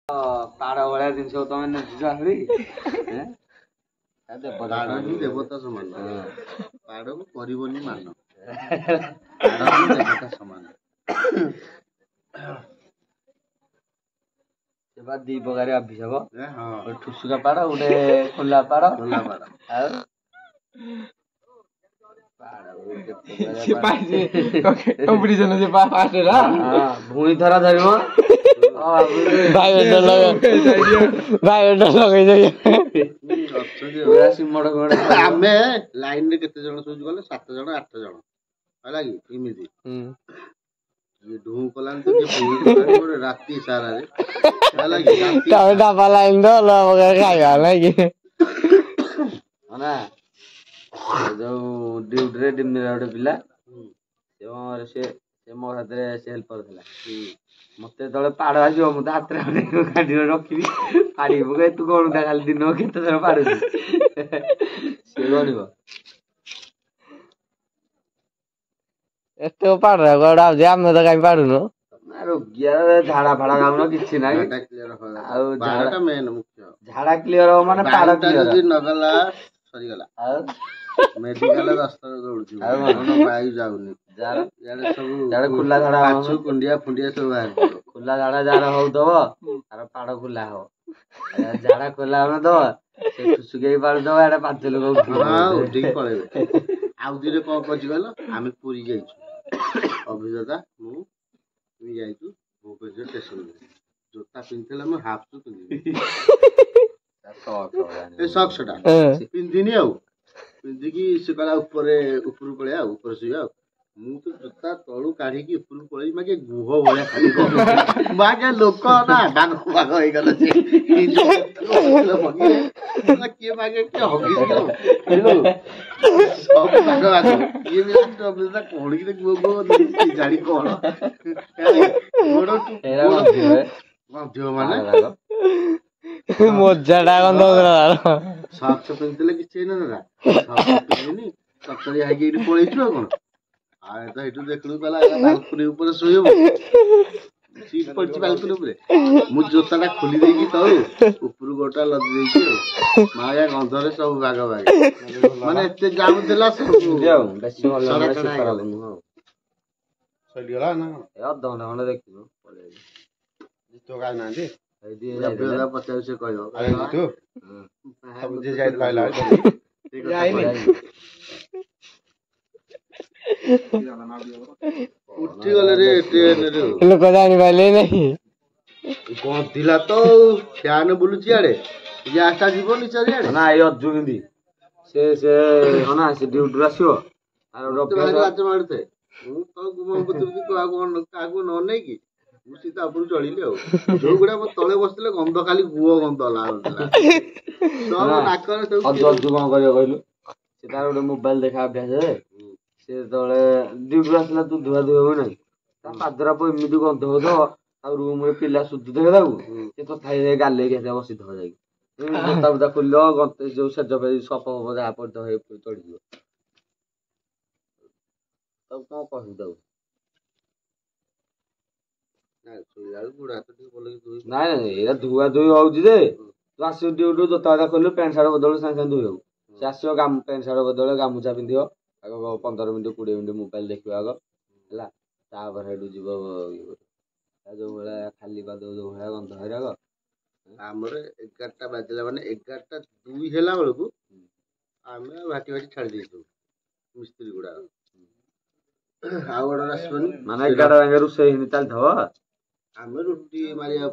ପାଡ଼ ଭଳିଆ ଜିନିଷ ତମେ ନେଇଛ ଆହୁରି ଦେବତା ସମାନ ପାଡ଼କୁ କରିବନି ମାନ ଦେବତା ସମାନ। ଦି ପ୍ରକାର ଅଭିଶାପ ଠୁସୁକା ପାଡ଼ ଗୋଟେ ଖୋଲା ପାଡ଼ ଆଉ ଭୁଇଁ ଥରା ଧରିବ ଆମେ ଲାଇନ ରେ କେତେ ଜଣ ଶୋଇଛୁ ଗଲେ 7 ଜଣ 8 ଜଣ ହେଲା କି ଏମିତି କିଏ ଢୁଁ କଲାନି ତ କିଏ ରାତି ସାରାରେ ହେଲା କି ଡାବା ଲାଇନ ଖାଇବା ନାଇଁ କି ଯୋଉ ଡ୍ୟୁଟିରେ ଡିମିରା ଗୋଟେ ପିଲା ସେ ମୋ ହାତରେ ସେ ହେଲ୍ପର ଥିଲା। ମତେ ଯେତେବେଳେ ପାଡ଼ ଆସିବ ମୁଁ ତ ହାତରେ ରଖିବି ପାଡ଼ି ପକେଇ ତୁ ଗଣୁଥା ଖାଲି ଦିନ କେତେ ଥର ପାଡ଼ୁଛୁ ସେ ଗଣିବ। ଏତେ ପାଡ଼ କୁଆଡେ ଆଉଛି ଆମେ ତ କାହିଁ ପାଡୁନୁ ରୋଗିଆ ଝାଡା ଫାଡା ଯାଉନ କିଛି ନାହିଁ ଆଉ ଝାଡା କ୍ଲିୟର ହବ ମାନେ ପାଡ଼ କ୍ଲିୟର ନଗଲା ସରିଗଲା ଆଉ ମେଡିକାଲ 10 ଥର ଦୌଡୁଛି ବାୟୁ ଯାଉନି ସବୁ ଖୋଲା ଝାଡା କୁଣ୍ଡିଆ ଫୁଣ୍ଡିଆ ସବୁ ବାହାରି ଖୋଲା ଝାଡା ଯାହାର ହଉଥିବ ତାର ପାଡ଼ ଖୋଲା ହବ ଝାଡା ଖୋଲା ହଉନଥିବ ସେ ଠୁସୁକେଇ ପାଳୁଥିବ ଏଆଡେ 5 ଲୋକ ଉଠିକି ପଳେଇବେ। ଆଉ ଦିନେ କଣ କରିଛି କହିଲ ଆମେ ପୁରୀ ଯାଇଛୁ ଅଭିଜ୍ଞତା ମୁଁ ଯାଇଛୁ ଭୁବନେଶ୍ୱର ଷ୍ଟେସନରେ ଜୋତା ପିନ୍ଧିଥିଲା ମୁଁ ହାଫ୍ ସୁ ପିନ୍ଧିନି ସକ୍ସଟା ପିନ୍ଧିନି ଆଉ ପିନ୍ଧିକି ସେ କହିଲା ଉପରକୁ ପଳେଇବା ଆଉ ଉପରେ ଶୋଇବା ଆଉ ମୁଁ ତ ଜୋତା ତଳୁ କାଢିକି ଉପରକୁ ପଳେଇ ମାଗେ ଗୁହ ଭଳିଆ ଖାଲି ମାଗେ ଲୋକ ନା ଭାଗ ହେଇଗଲା କିଏ ମାଗେ କିଏ ହଗିଛି ସବୁ ଭାଗ କିଏ ବି କଣ କି ଗୁହ ଜାଣି କଣ ମଧ୍ୟ ମାନେ ମଜାଟା ସକ୍ସ ପିନ୍ଧିଥିଲେ କିଛି ହେଇନଥିଲା ସକ୍ସ ପିନ୍ଧିନି ତରତରିଆ ହେଇକି ଏଇଠି ପଳେଇଛୁ ଆଉ କଣ ଆଉ ତ ଏଇଠୁ ଦେଖିଲୁ କହିଲା ବାଲକୁନି ଉପରେ ଶୋଇବ ସିଟ୍ ପଡିଛି ବାଲକୁନି ଉପରେ ମୁଁ ଜୋତାଟା ଖୋଲି ଦେଇକି ତଳୁ ଉପରୁ ଗୋଟା ଲଦି ଦେଇଛି ଆଉ ମାୟା ଗନ୍ଧରେ ସବୁ ଭାଗ ମାନେ ଏତେ ଜାମ୍ ଥିଲା ସବୁ ସରିଗଲା ନା ଅଧଘଣ୍ଟା ଖଣ୍ଡେ ଦେଖିବୁ ନାହାନ୍ତି ପଚାରୁ ସେ କହିବ ଉଠିଗଲେ ରେ ଟ୍ରେନରେ ଲୋକ ଜାଣିପାରିଲେ ନାଇଁ ଗନ୍ଧିଲା ତ ଫ୍ୟାନ ବୁଲୁଛି ଆଡେ ଗ୍ୟାସଟା ଯିବନି ଚାରିଆଡେ ନା ଏଇ ଅଜୁ କେମିତି ସେ ଡ୍ୟୁଟିରୁ ଆସିବ ଲାଜ ମାଡୁଥାଏ ମୁଁ କାହାକୁ ନ ନେଇକି ମୁଁ ସିଧା ଉପରୁ ଚଳିଲି ଆଉ ଯୋଉଗୁଡା ମୋ ତଳେ ବସିଥିଲେ ଗନ୍ଧ ଖାଲି ଗୁହ ଗନ୍ଧ ଲାଗୁଥିଲା ଅଜୁ କଣ କରିବ କହିଲୁ ସେ ତାର ଗୋଟେ ମୋବାଇଲ ଦେଖା ଅଭ୍ୟାସ ସେ ଯେତେବେଳେ ଡ୍ୟୁଟିରୁ ଆସିଲା ତୁ ଧୁଆ ଧୁଇ ହବୁ ନାହିଁ ତା ପାଦରା ଏମିତି ଗନ୍ଧ ହଉଥିବ ଆଉ ରୁମରେ ପିଲା ସୁଧୁଥିବେ ତାକୁ ସେ ତଥାପି ଗାଲେଇକି ବସିଥିବ ଯାଇକି ଜୋତା ଫୋତା ଖୋଲିଦବ ଯୋଉ ସେଜ ସପ ଯାହା ପଡିଥିବ ଚଢିଯିବ ତାକୁ କଣ କହିବୁ ତାକୁ ନାଇଁ ଏଇଟା ଧୁଆ ଧୁଇ ହଉଛି ଯେ ତୁ ଆସିବୁ ଡ୍ୟୁଟିରୁ ଜୋତା ଫୋତା ଖୋଲିବୁ ପ୍ୟାଣ୍ଟ ସାର୍ଟ ବଦଳ ସାଙ୍ଗେ ସାଙ୍ଗେ ଧୋଇ ହବୁ ସେ ଆସିବ ପ୍ୟାଣ୍ଟ ସାର୍ଟ ବଦଳରେ ଗାମୁଛା ପିନ୍ଧିବ ଆଗ 15 ମିନିଟ୍ 20 ମିନିଟ୍ ମୋବାଇଲ ଦେଖିବ ଆଗ ହେଲା ତାପରେ ସେଠୁ ଯିବ ଯୋଉ ଭଳିଆ ଖାଲି ପାଦ ଯୋଉ ଭଳିଆ ଗନ୍ଧ ହେରାକ ଆମର 11ଟା ବାଜିଲା ମାନେ 11ଟା 2 ହେଲା ବେଳକୁ ଆମେ ଭାଟି ଛାଡି ଦେଇଛୁ ମିସ୍ତ୍ରୀ ଗୁଡା ଆଉ ଗୋଟେ ଆସିବନି ମାନେ 11ଟା ଯାକେ ରୋଷେଇ ହେଇନି ଚାଲିଥିବ ଆମେ ରୁଟି ମାରିବା